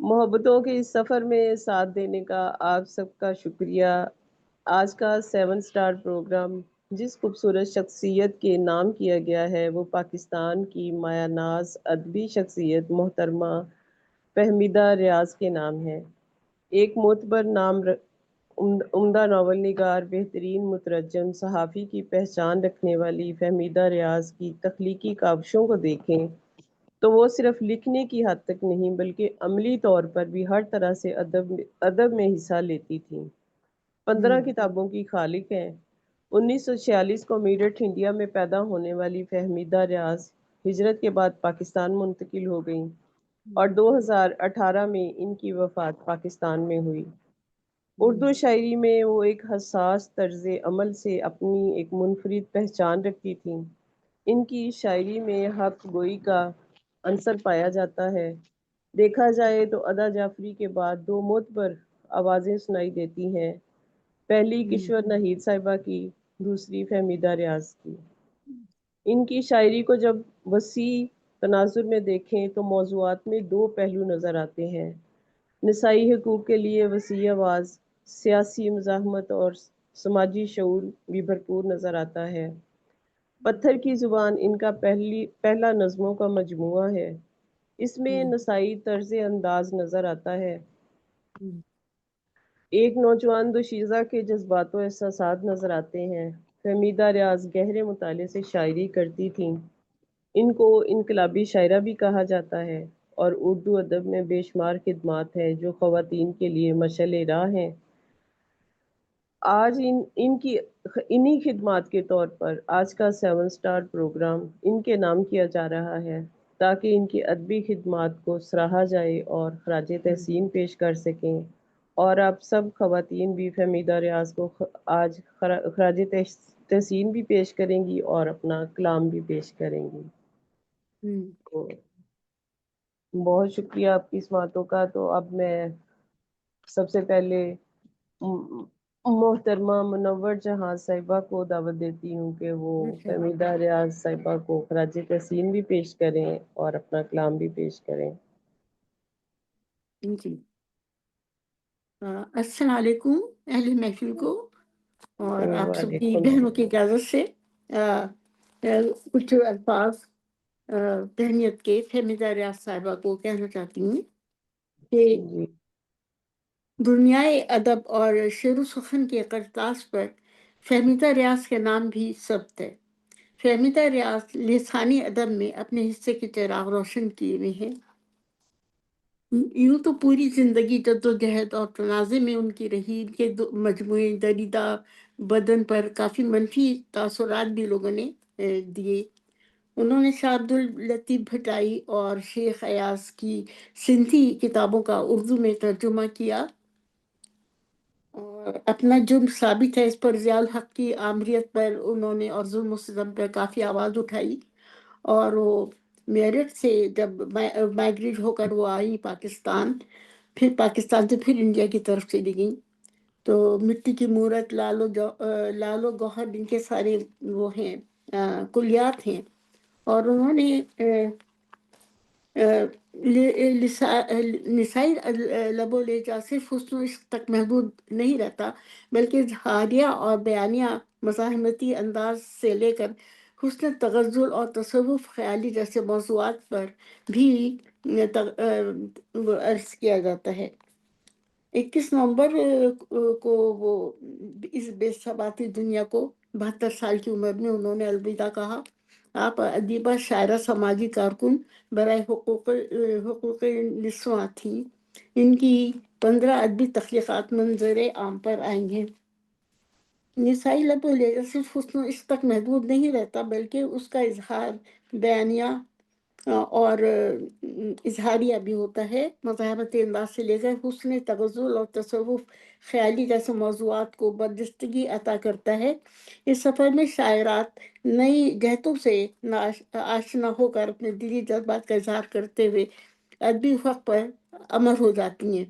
محبتوں کے اس سفر میں ساتھ دینے کا آپ سب کا شکریہ۔ آج کا 7 سٹار پروگرام جس خوبصورت شخصیت کے نام کیا گیا ہے وہ پاکستان کی مایہ ناز ادبی شخصیت محترمہ فہمیدہ ریاض کے نام ہے۔ ایک معتبر نام عمدہ ناول نگار، بہترین مترجم، صحافی کی پہچان رکھنے والی فہمیدہ ریاض کی تخلیقی کاوشوں کو دیکھیں تو وہ صرف لکھنے کی حد تک نہیں بلکہ عملی طور پر بھی ہر طرح سے ادب میں حصہ لیتی تھیں۔ 15 کتابوں کی خالق ہیں۔ 1946 کو میرٹھ انڈیا میں پیدا ہونے والی فہمیدہ ریاض ہجرت کے بعد پاکستان منتقل ہو گئیں اور 2018 میں ان کی وفات پاکستان میں ہوئی۔ اردو شاعری میں وہ ایک حساس طرز عمل سے اپنی ایک منفرد پہچان رکھتی تھیں۔ ان کی شاعری میں حق گوئی کا عنصر پایا جاتا ہے۔ دیکھا جائے تو ادا جعفری کے بعد 2 معتبر آوازیں سنائی دیتی ہیں، پہلی کشور ناہید صاحبہ کی، دوسری فہمیدہ ریاض کی۔ ان کی شاعری کو جب وسیع تناظر میں دیکھیں تو موضوعات میں 2 پہلو نظر آتے ہیں۔ نسائی حقوق کے لیے وسیع آواز، سیاسی مزاحمت اور سماجی شعور بھی بھرپور نظر آتا ہے۔ پتھر کی زبان ان کا پہلا نظموں کا مجموعہ ہے۔ اس میں نسائی طرز انداز نظر آتا ہے۔ ایک نوجوان دوشیزہ کے جذبات و احساسات نظر آتے ہیں۔ فہمیدہ ریاض گہرے مطالعے سے شاعری کرتی تھیں۔ ان کو انقلابی شاعرہ بھی کہا جاتا ہے اور اردو ادب میں بے شمار خدمات ہیں جو خواتین کے لیے مشعل راہ ہیں۔ آج انہی خدمات کے طور پر آج کا 7 سٹار پروگرام ان کے نام کیا جا رہا ہے تاکہ ان کی ادبی خدمات کو سراہا جائے اور خراج تحسین پیش کر سکیں، اور آپ سب خواتین بھی فہمیدہ ریاض کو آج خراج تحسین بھی پیش کریں گی اور اپنا کلام بھی پیش کریں گی۔ تو بہت شکریہ آپ کی اس باتوں کا۔ تو اب میں سب سے پہلے محترمہ منور جہاں صاحبہ کو دعوت دیتی ہوں کہ وہ فہمیدہ ریاض صاحبہ کو خراج تحسین بھی پیش کریں اور اپنا کلام بھی پیش کریں۔ جی، السلام علیکم اہل محفل کو، اور آپ سب کی بہنوں کی اجازت سے کچھ الفاظ تہنیت کے فہمیدہ ریاض صاحبہ کو کہنا چاہتی ہوں کہ دنیائے ادب اور شعر و سخن کے کرتاس پر فہمیدہ ریاض کے نام بھی ثبت ہے۔ فہمیدہ ریاض لسانی ادب میں اپنے حصے کے چراغ روشن کیے ہوئے ہیں۔ یوں تو پوری زندگی جدوجہد اور تنازع میں ان کی رہی، ان کے مجموعے دریدہ بدن پر کافی منفی تاثرات بھی لوگوں نے دیے۔ انہوں نے شاہ عبداللطیف بھٹائی اور شیخ ایاز کی سندھی کتابوں کا اردو میں ترجمہ کیا، اور اپنا جرم ثابت ہے اس پر ضیاء الحق کی آمریت پر انہوں نے اور ظلم و ستم پر کافی آواز اٹھائی، اور وہ میرٹھ سے جب مائگریٹ ہو کر وہ آئی پاکستان، پھر پاکستان سے پھر انڈیا کی طرف چلی گئیں، تو مٹی کی مورت، لال و گوہر ان کے سارے وہ ہیں کلیات ہیں، اور انہوں نے نسائی لب و لہجہ صرف حسن و عشق تک محدود نہیں رہتا بلکہ اظہاریہ اور بیانیہ مزاحمتی انداز سے لے کر حسن تغزل اور تصوف خیالی جیسے موضوعات پر بھی عرض کیا جاتا ہے۔ 21 نومبر کو وہ اس بے ثباتی دنیا کو 72 سال کی عمر میں انہوں نے الوداع کہا۔ آپ ادیبہ، شاعرہ، سماجی کارکن برائے حقوق نسواں تھیں۔ ان کی 15 ادبی تخلیقات منظر عام پر آئی ہیں۔ نسائی لب و لہجہ صرف حسن و عشق تک محدود نہیں رہتا بلکہ اس کا اظہار بیانیہ اور اظہاریہ بھی ہوتا ہے، مزاحمتی انداز سے لے کر حسن تغزل اور تصوف خیالی جیسے موضوعات کو برجستگی عطا کرتا ہے۔ اس سفر میں شاعرات نئی جہتوں سے آشنا ہو کر اپنے دلی جذبات کا اظہار کرتے ہوئے ادبی افق پر امر ہو جاتی ہیں۔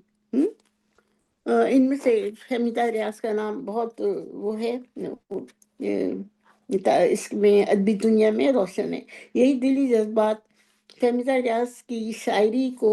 ان میں سے فہمیدہ ریاض کا نام بہت وہ ہے، اس میں ادبی دنیا میں روشن ہے۔ یہی دلی جذبات فہمیدہ ریاض کی شاعری کو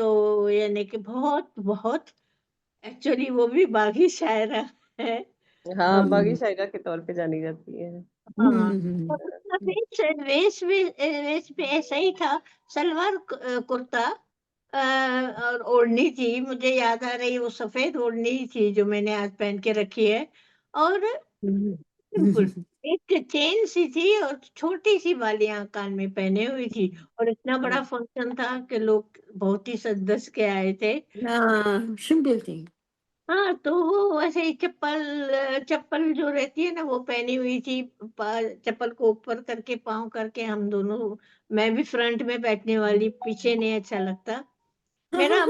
تو یعنی کہ بہت بہت ایکچولی وہ بھی باغی شاعرہ ہے. ہاں باغی شاعرہ کے طور پہ جانی جاتی ہے. ہاں ویش بھی ایسا ہی تھا، سلوار کرتا اور اوڑھنی تھی. مجھے یاد آ رہی وہ سفید اوڑھنی تھی جو میں نے آج پہن کے رکھی ہے، اور سمپل ایک چین سی تھی اور چھوٹی سی بالیاں کان میں پہنے ہوئی تھی، اور اتنا بڑا فنکشن تھا کہ لوگ بہت ہی سج دس کے آئے تھے. سمپل تھی. ہاں تو وہ ایسے ہی چپل جو رہتی ہے نا وہ پہنی ہوئی تھی، چپل کو اوپر کر کے پاؤں کر کے ہم دونوں. میں بھی فرنٹ میں بیٹھنے والی، پیچھے نہیں اچھا لگتا میرا.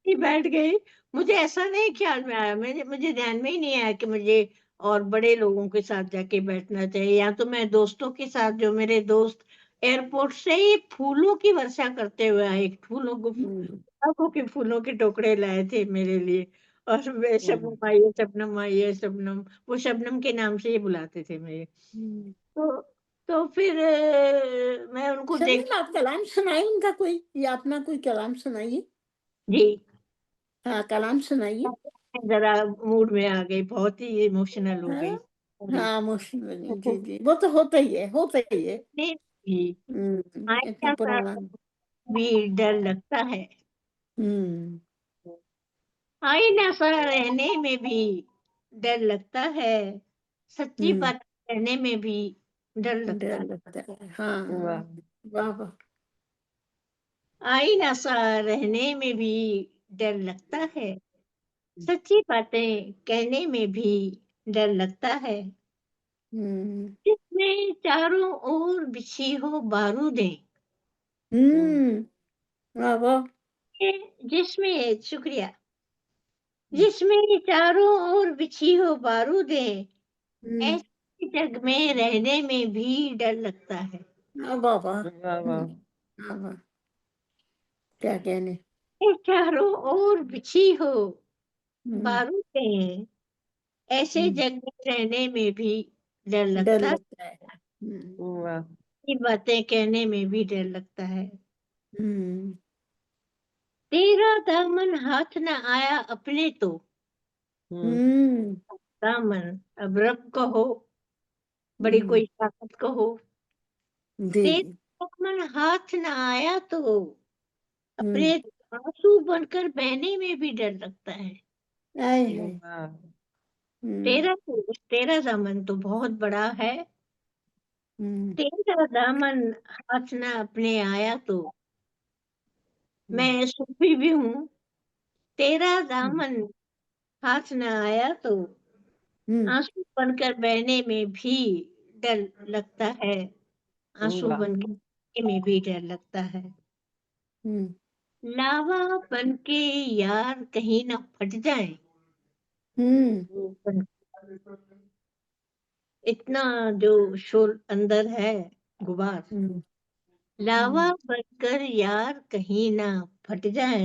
بیٹھ گئی. مجھے ایسا نہیں خیال میں آیا، مجھے دھیان میں ہی نہیں آیا کہ مجھے اور بڑے لوگوں کے ساتھ جا کے بیٹھنا چاہیے. یا تو میں دوستوں کے ساتھ، جو میرے دوست ایئرپورٹ سے ہی پھولوں کی ورشا کرتے ہوئے آئے، پھولوں کے ٹوکرے لائے تھے میرے لیے. اور شبنم آئیے، شبنم آئیے، شبنم، وہ شبنم کے نام سے ہی بلاتے تھے میرے. تو پھر میں ان کو دیکھ. آپ کلام سنائیے ان کا کوئی، یا اپنا کوئی کلام سنائیے. جی ہاں کلام سنائیے. ذرا موڈ میں آ گئی، بہت ہی ایموشنل ہو گئی. ہاں ایموشنل، جی جی وہ تو ہوتا ہی ہے، ہوتا ہی ہے. اتنا پرانا بھی ڈر لگتا ہے. آئینہ سا رہنے میں بھی ڈر لگتا ہے، سچی بات کہنے میں بھی ڈر لگتا ہے. ہاں واہ واہ. آئینہ سا رہنے میں بھی ڈر لگتا ہے، سچی باتیں کہنے میں بھی ڈر لگتا ہے. جس میں چاروں اور بچھی ہو بارودیں. واہ واہ. جس میں شکریہ. جس میں چاروں اور بچھی ہو بارودیں، ایسے جگ میں رہنے میں بھی ڈر لگتا ہے. واہ واہ واہ، کیا کہنے. چاروں اور بچھی ہو بارودیں، ایسے جگ میں رہنے میں بھی ڈر لگتا ہے. یہ باتیں کہنے میں بھی ڈر لگتا ہے. تیرا دامن ہاتھ نہ آیا اپنے تو. دامن اب رب کا ہو، بڑی کوئی طاقت کا ہو. تیرا دامن ہاتھ نہ آیا تو اپنے آنسو بن کر بہنے میں بھی ڈر لگتا ہے. تیرا دامن تو بہت بڑا ہے. تیرا دامن ہاتھ نہ اپنے آیا تو، میں صوفی بھی ہوں. تیرا دامن ہاتھ نہ آیا تو آنسو بن کر بہنے میں بھی ڈر لگتا ہے. آنسو بن کر بہنے میں بھی ڈر لگتا ہے. لاوا بن کے یار کہیں نہ پھٹ جائیں. اتنا جو شور اندر ہے، غبار. لاوا بن کر یار کہیں نہ پھٹ جائیں.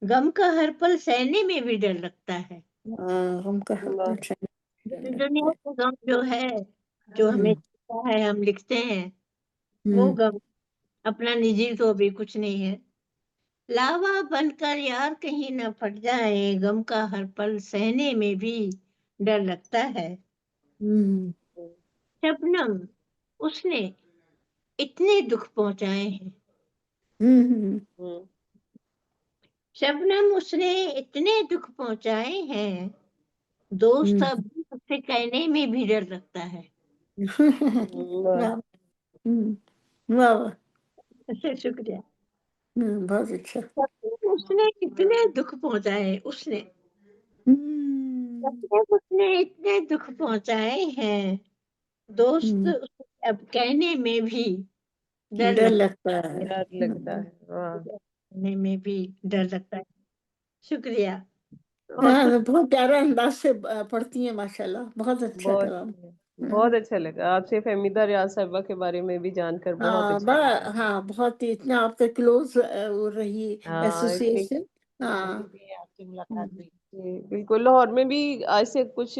غم کا ہر پل سہنے میں بھی ڈر لگتا ہے. دنیا کا غم جو ہے، جو ہمیں ہے، ہم لکھتے ہیں، وہ غم اپنا نجی تو ابھی کچھ نہیں ہے. لاوا بن کر یار کہیں نہ پھٹ جائے، غم کا ہر پل سہنے میں بھی ڈر لگتا ہے. شبنم اس نے اتنے دکھ پہنچائے ہیں. شبنم اس نے اتنے دکھ پہنچائے ہیں، دوست اب اس سے کہنے میں بھی ڈر لگتا ہے. شکریہ. بہت اچھا. اس نے اتنے دکھ پہنچائے، اس نے اتنے دکھ پہنچائے ہیں، دوست اب کہنے میں بھی ڈر لگتا ہے. کہنے میں بھی ڈر لگتا ہے. شکریہ. بہت پیارا انداز سے پڑھتی ہیں ماشاءاللہ. بہت اچھا کلام. بہت اچھا لگا آپ سے فہمیدہ ریاض صاحبہ کے بارے میں بھی جان کر بہت اچھا لگا. ہاں بہت ہی اتنا آپ کا کلوز رہی ایسوسیشن. بالکل. لاہور میں بھی آج سے کچھ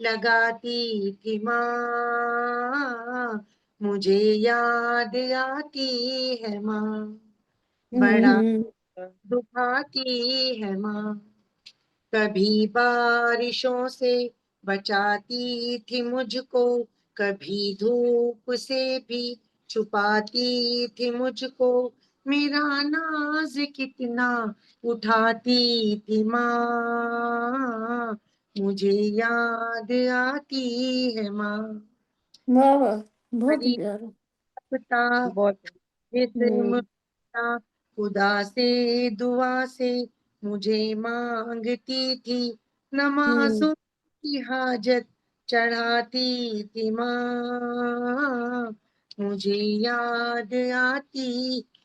لگاتی تھی ماں، مجھے یاد آتی ہے ماں، بڑا دکھاتی ہے ماں، کبھی بارشوں سے بچاتی تھی مجھ کو، کبھی دھوپ سے بھی چھپاتی تھی مجھ کو، میرا ناز کتنا اٹھاتی تھی ماں، مجھے یاد آتی ہے ماں، واہ واہ، بہت ہری پیارا. پتا بہت جسم کا خدا سے دعا سے مجھے مانگتی تھی، نمازوں کی حاجت چڑھاتی تھی ماں، مجھے یاد آتی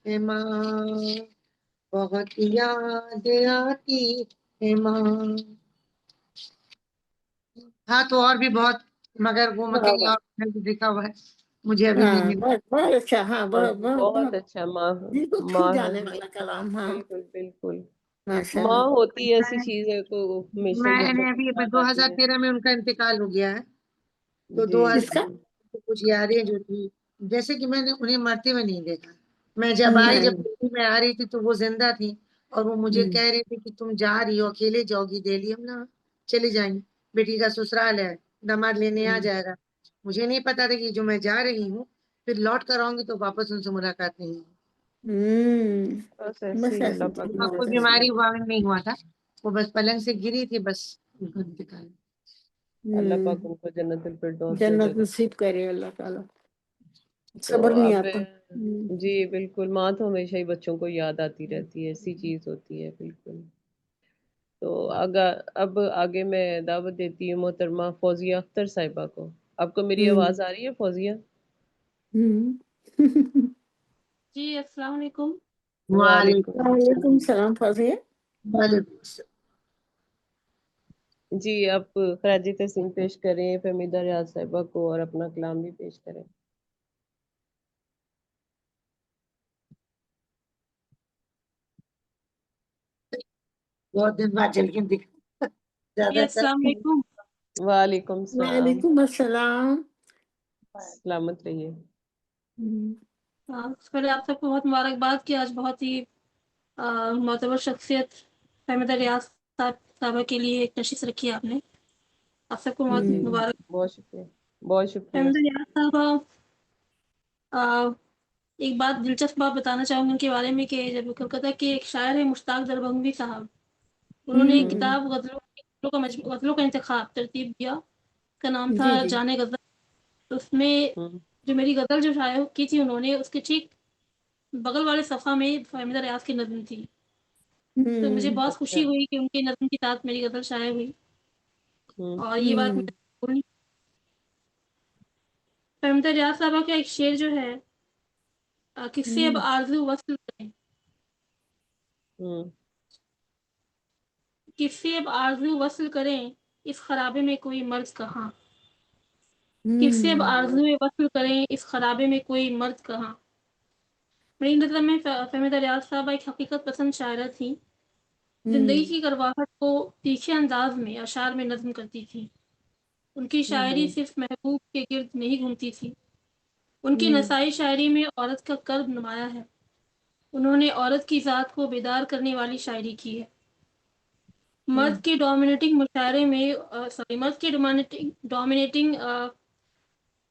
ہے ماں، بہت یاد آتی ہے ماں. ہاں تو اور بھی بہت، مگر وہ میں کہیں اور لکھا ہوا ہے، مجھے ابھی نہیں ہاں ملا. بہت بہت اچھا. ہاں بہت بہت بہت بہت اچھا. ماں دل کو چھو ماں ہے، جانے والا کلام. ہاں بالکل بالکل. ماشاء ماں اللہ. ہوتی ایسی چیز ہے کو ہمیشہ ہی میں بچوں نے کو ابھی یاد آتی ہے. 2013 میں ان کا انتقال ہو گیا ہے، تو جی 2000 کس کا؟ کچھ یادیں جو تھی، جیسے کہ میں نے انہیں مرتے ہوئے نہیں دیکھا. میں جب آئی، جب دہلی میں آ رہی تھی تو وہ زندہ تھی، اور وہ مجھے کہہ رہی تھی کہ تم جا رہی ہو، اکیلے جاؤ گی دہلی؟ ہم نا چلی جائیں گی، بیٹی کا سسرال ہے، داماد لینے آ جائے گا. مجھے نہیں پتا تھا کہ جو میں جا رہی ہوں پھر لوٹ کر آؤں گی تو واپس ان سے ملاقات نہیں ہوگی. بس ایسے بس ہی ایسے اللہ پاک نے کوئی جیسے بیماری لکھا. ہوا نہیں ہوا تھا، وہ بس پلنگ سے گری تھی، بس ان کا انتقال. اللہ پاک ان کو جنت الفردوس میں جنت جگہ. نصیب کرے اللہ تعالیٰ. تو صبر نہیں اب آتا. جی بالکل، ماں تو ہمیشہ ہی بچوں کو یاد آتی رہتی ہے، ایسی چیز ہوتی ہے. بالکل. تو اب آگے میں دعوت دیتی ہوں محترمہ فوزیہ اختر صاحبہ کو. آپ کو میری آواز آ رہی ہے فوزیہ؟ جی السلام علیکم. وعلیکم وعلیکم السلام فاضیہ. وعلیکم السلام. جی آپ خراج تحسین پیش کریں فہمیدہ ریاض صاحبہ کو، اور اپنا کلام بھی پیش کریں. بہت دن بعد چل کے جی زیادہ تر. السلام علیکم. وعلیکم السلام. وعلیکم السلام. سلامت رہیے. اس پہلے آپ سب کو بہت مبارکباد کہ آج بہت ہی معتبر شخصیت فہمیدہ ریاض صاحبہ کے لیے ایک نشست رکھی ہے آپ نے. آپ سب کو بہت جی مبارک. بہت شکریہ، بہت شکریہ. فہمیدہ ریاض صاحبہ ایک بات دلچسپ بات بتانا چاہوں گی ان کے بارے میں کہ جب کلکتہ کے ایک شاعر ہے مشتاق دربھنگوی صاحب، انہوں نے ایک کتاب غزلوں کا انتخاب ترتیب دیا، اس کا نام تھا جی جی. جانے غزل. تو اس میں جو میری غزل جو شائع کی تھی انہوں نے، اس کے ٹھیک بغل والے صفحہ میں فہمیدہ ریاض کی نظم تھی. تو مجھے بہت خوشی ہوئی کہ ان کی نظم کے ساتھ میری غزل شائع ہوئی، اور یہ بات میں بولنی. فہمیدہ ریاض صاحبہ کا ایک شعر جو ہے، کس سے اب آرزو وصل کریں، کس سے اب آرزو وصل کریں، اس خرابے میں کوئی مرض کہاں، کس سے اب آرزو وصل کریں، اس خرابے میں کوئی مرض کہاں. میری نظر میں فہمیدہ ریاض صاحبہ ایک حقیقت پسند شاعرہ تھی، زندگی کی کرواہٹ کو تیکھے انداز میں اشعار میں نظم کرتی تھی. ان کی شاعری صرف محبوب کے گرد نہیں گھومتی تھی، ان کی نسائی شاعری میں عورت کا کرب نمایاں ہے. انہوں نے عورت کی ذات کو بیدار کرنے والی شاعری کی ہے. مرد کے ڈومینیٹنگ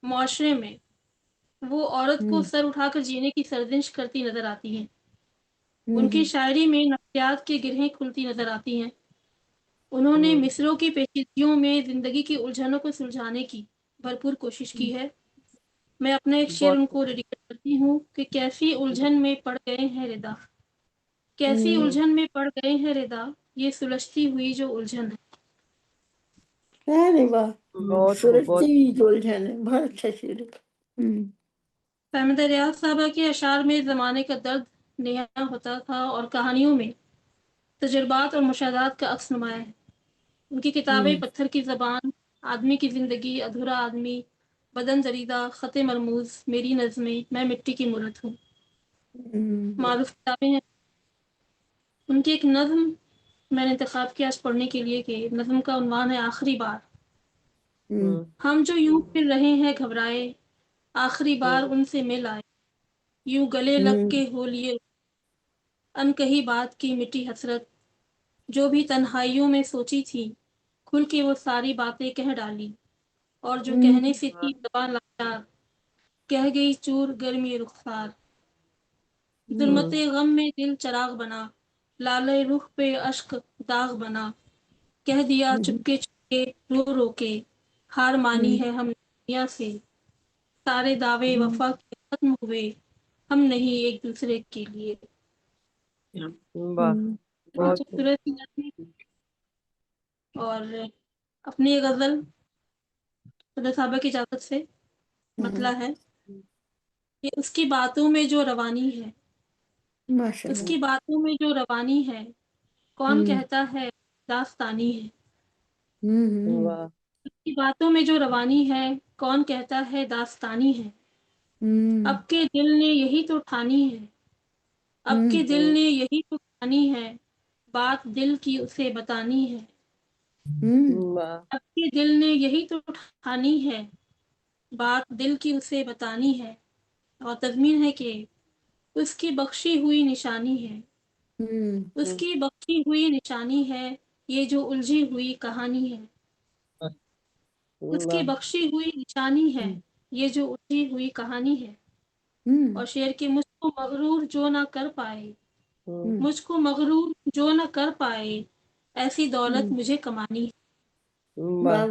معاشرے میں وہ عورت کو سر اٹھا کر جینے کی سرزنش کرتی نظر آتی ہیں. ان کی شاعری میں نفسیات کی گرہیں کھلتی نظر آتی ہیں. انہوں نے مصروں کی پیچیدگیوں میں زندگی کی الجھنوں کو سلجھانے کی بھرپور کوشش کی ہے. میں اپنا ایک شعر بہت ان کو ڈیڈیکیٹ کرتی ہوں کہ کیسی الجھن میں پڑ گئے ہیں ردا، کیسی الجھن میں پڑ گئے ہیں ردا، یہ سلجھتی ہوئی جو الجھن ہے. ارے واہ، بہت خوب، سورجتی بہت ہوئی جو الجھن ہے. بہت اچھا شعر ہے. فہمیدہ ریاض صاحبہ کے اشعار میں زمانے کا درد نہایاں ہوتا تھا، اور کہانیوں میں تجربات اور مشاہدات کا عکس نمایاں ہے. ان کی کتابیں پتھر کی زبان، آدمی کی زندگی، ادھورا آدمی، بدن دریدہ، خط مرموز، میری نظمیں، میں مٹی کی مورت ہوں، معروف کتابیں ہیں. ان کی ایک نظم میں نے انتخاب کیا آج پڑھنے کے لیے، کہ نظم کا عنوان ہے آخری بار. ہم جو یوں پھر رہے ہیں گھبرائے، آخری بار ان سے مل آئے، یوں گلے لگ کے ہو لیے ان کہی بات کی مٹی حسرت، جو بھی تنہائیوں میں سوچی تھی کھل کے وہ ساری باتیں کہہ ڈالی، اور جو کہنے سے تھی زبان لاچار کہہ گئی چور گرمی رخسار، ظلمت غم میں دل چراغ بنا، لالے رخ پہ اشک داغ بنا، کہہ دیا چپکے چپکے رو رو کے، ہار مانی ہے ہم دنیا سے، سارے دعوے وفا کے ختم ہوئے، ہم نہیں ایک دوسرے کے لیے۔ واہ، بہت خوبصورت نظم۔ اور اپنی غزل صدر صاحبہ کی اجازت سے مطلع ہے کہ اس کی باتوں میں جو روانی ہے، اس کی باتوں میں جو روانی ہے، کون کہتا ہے داستانی ہے، واہ، اس کی باتوں میں جو روانی ہے، کون کہتا ہے داستانی ہے، اب کے دل نے یہی تو ٹھانی ہے، اب کے دل نے یہی تو ٹھانی ہے، بات دل کی اسے بتانی ہے، واہ، اب کے دل نے یہی تو ٹھانی ہے، بات دل کی اسے بتانی ہے، اور تضمین ہے کہ اس کی بخشی ہوئی نشانی ہے، اس کی بخشی ہوئی نشانی ہے، یہ جو الجھی ہوئی کہانی ہے، اس کی واہ، بخشی ہوئی نشانی ہے، یہ جو الجھی ہوئی کہانی ہے۔ اور شعر کے مجھ کو مغرور جو نہ کر پائے، مجھ کو مغرور جو نہ کر پائے، ایسی دولت مجھے کمانی ہے، واہ،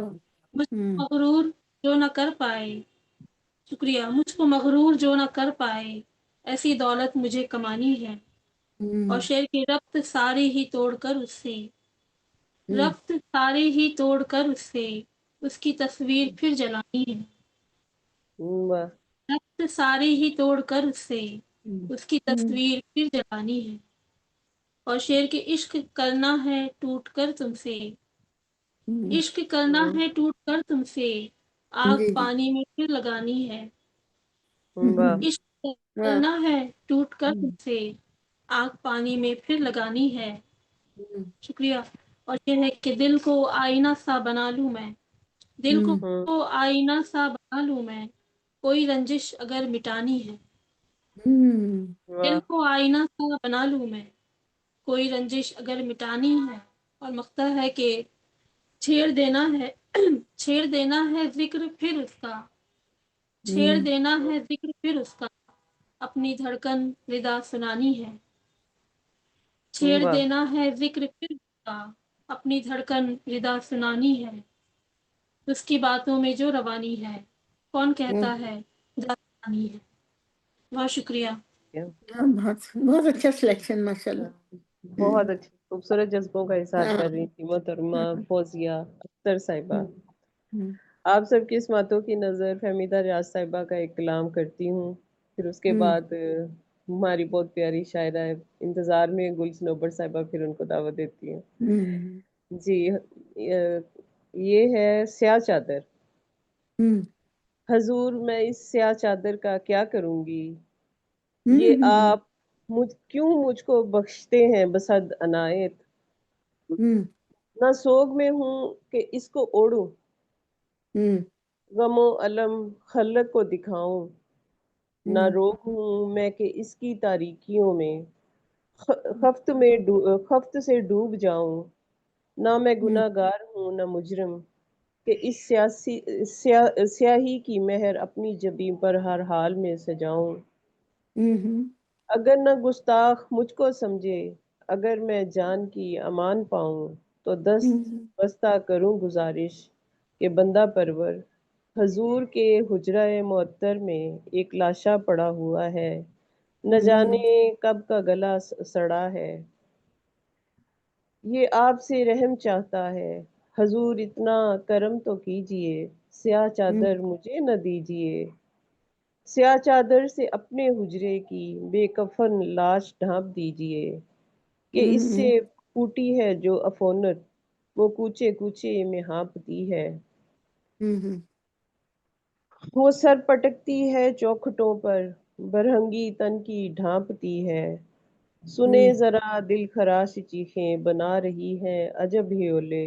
مجھ کو مغرور جو نہ کر پائے، شکریہ، مجھ کو مغرور جو نہ کر پائے، ایسی دولت مجھے کمانی ہے۔ اور شعر کے ربط سارے ہی توڑ کر اس سے، ربط سارے ہی توڑ کر اس سے، اس کی تصویر پھر جلانی ہے، واہ، ربط سارے ہی توڑ کر اس سے، اس کی تصویر پھر جلانی ہے۔ اور شعر کے عشق کرنا ہے ٹوٹ کر تم سے، عشق کرنا ہے ٹوٹ کر تم سے، آگ پانی میں پھر لگانی ہے، واہ، عشق کرنا ہے ٹوٹ کر تم سے، آگ پانی میں پھر لگانی ہے۔ شکریہ۔ اور یہ ہے کہ دل کو آئینہ سا بنا لوں میں، دل کو آئینہ سا بنا لوں میں، کوئی رنجش اگر مٹانی ہے، دل واہ، کو آئینہ سا بنا لوں میں، کوئی رنجش اگر مٹانی ہے۔ اور مقطع ہے کہ چھیڑ دینا ہے چھیڑ دینا ہے ذکر پھر اس کا، چھیڑ دینا ہے ذکر پھر اس کا، اپنی دھڑکن ردا سنانی ہے، چھیڑ واہ، دینا ہے ذکر پھر اس کا، اپنی دھڑکن ردا سنانی ہے، اس کی باتوں میں جو روانی ہے، کون کہتا ہے داستانی ہے۔ بہت شکریہ۔ بہت اچھا سلیکشن ماشاء اللہ۔ بہت اچھی خوبصورت جذبوں کا اظہار کر رہی تھی محترمہ فوزیہ اختر صاحبہ۔ آپ سب کی اسماتوں کی نظر فہمیدہ ریاض صاحبہ کا ایک کلام کرتی ہوں، پھر اس کے بعد ہماری بہت پیاری شاعرہ انتظار میں گل سنوبر صاحبہ پھر ان کو دعوت دیتی ہیں۔ جی، یہ ہے سیاہ چادر۔ حضور میں اس سیاہ چادر کا کیا کروں گی، یہ آپ کیوں مجھ کو بخشتے ہیں بصد عنایت، نہ سوگ میں ہوں کہ اس کو اوڑھوں، غم و الم خلق کو دکھاؤں، نہ روگ ہوں میں کہ اس کی تاریکیوں میں خفت سے ڈوب جاؤں، نہ میں گناہ گار ہوں نہ مجرم کہ اس سیاہی کی مہر اپنی جبیں پر ہر حال میں سجاؤں، اگر نہ گستاخ مجھ کو سمجھے، اگر میں جان کی امان پاؤں، تو دست بستہ کروں گزارش کہ بندہ پرور حضور کے حجرہ معطر میں ایک لاشا پڑا ہوا ہے، نہ جانے کب کا گلا سڑا ہے، یہ آپ سے رحم چاہتا ہے، حضور اتنا کرم تو کیجئے، سیاہ چادر مجھے نہ دیجئے، سیاہ چادر سے اپنے حجرے کی بے کفن لاش ڈھانپ دیجئے، کہ اس سے پھوٹی ہے جو عفونت، وہ کوچے کوچے میں ہانپتی ہے، وہ سر پٹکتی ہے چوکھٹوں پر، برہنگی تن کی ڈھانپتی ہے، سنے ذرا دل خراش چیخیں بنا رہی ہیں عجب ہیولے،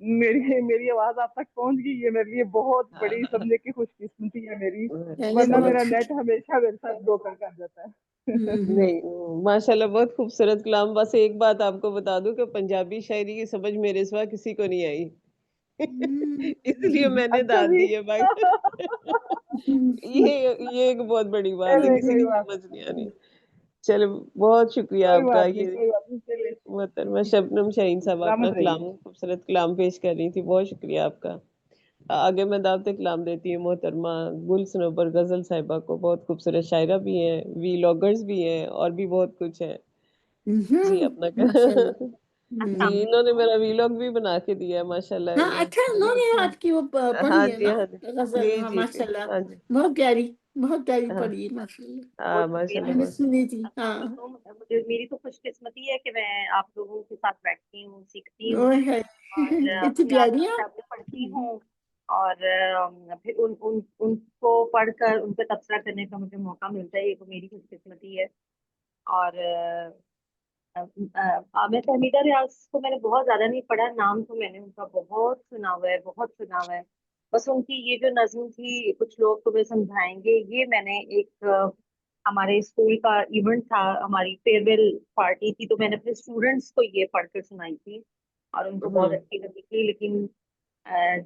میری آواز آپ تک پہنچ گئی، یہ میرے لیے بہت بڑی سمجھے کی خوش قسمتی ہے میری، ورنہ میرا نیٹ ہمیشہ میرے ساتھ بروکن کر جاتا ہے۔ نہیں ماشاء اللہ بہت خوبصورت کلام. بس ایک بات آپ کو بتا دوں کہ پنجابی شاعری کی سمجھ میرے سوا کسی کو نہیں آئی، اس لیے میں نے اچھا داد جی دی ہے بھائی. یہ ایک بہت بڑی بات ہے، کسی کوئی کی بات سمجھ نہیں آنی. چلے بہت شکریہ کوئی آپ کا. بات نہیں، یہ کوئی بات نہیں، چلیے محترمہ شبنم شاہین صاحب اپنا سلامت رہیے۔ خوبصورت کلام پیش کر رہی تھی. بہت شکریہ آپ کا. آگے میں دعوت کلام دیتی ہوں محترمہ گل سنوبر غزل صاحبہ کو. بہت خوبصورت شاعرہ بھی ہیں، وی لاگرز بھی ہیں، اور بھی بہت کچھ ہے. جی اپنا جی انہوں نے میرا ویلاگ بھی بنا کے دیا ہے ماشاء اللہ. ہاں اچھا، انہوں نے آپ کی وہ ہاں پڑھی ہے جی نا ہاں جی غزل؟ جی ہاں جی ماشاء جی اللہ، ہاں جی بہت پیاری ہاں پڑھی ہے ماشاء اللہ. ہاں بہت ماشاء شکریہ اللہ میں نے بہت. سنی تھی. ہاں السلام علیکم. میری تو خوش قسمتی ہے کہ میں آپ لوگوں کے ساتھ بیٹھتی ہوں، سیکھتی ہوں، وہ ہے اور اتنی اپنی آپ پیاری کی ہیں. کتابیں پڑھتی ہوں، اور پھر ان کو پڑھ کر ان پہ تبصرہ کرنے کا مجھے موقع ملتا ہے. یہ تو میری خوش قسمتی ہے. اور عامر حمیدہ ریاض کو میں نے بہت زیادہ نہیں پڑھا، نام تو میں نے ان کا بہت سنا ہوا ہے، بہت سنا ہوا ہے. بس ان کی یہ جو نظم تھی کچھ لوگ تمہیں سمجھائیں گے، یہ میں نے ایک ہمارے اسکول کا ایونٹ تھا، ہماری فیئر ویل پارٹی تھی، تو میں نے اپنے اسٹوڈنٹس کو یہ پڑھ کر سنائی تھی اور ان کو بہت اچھی لگی تھی. لیکن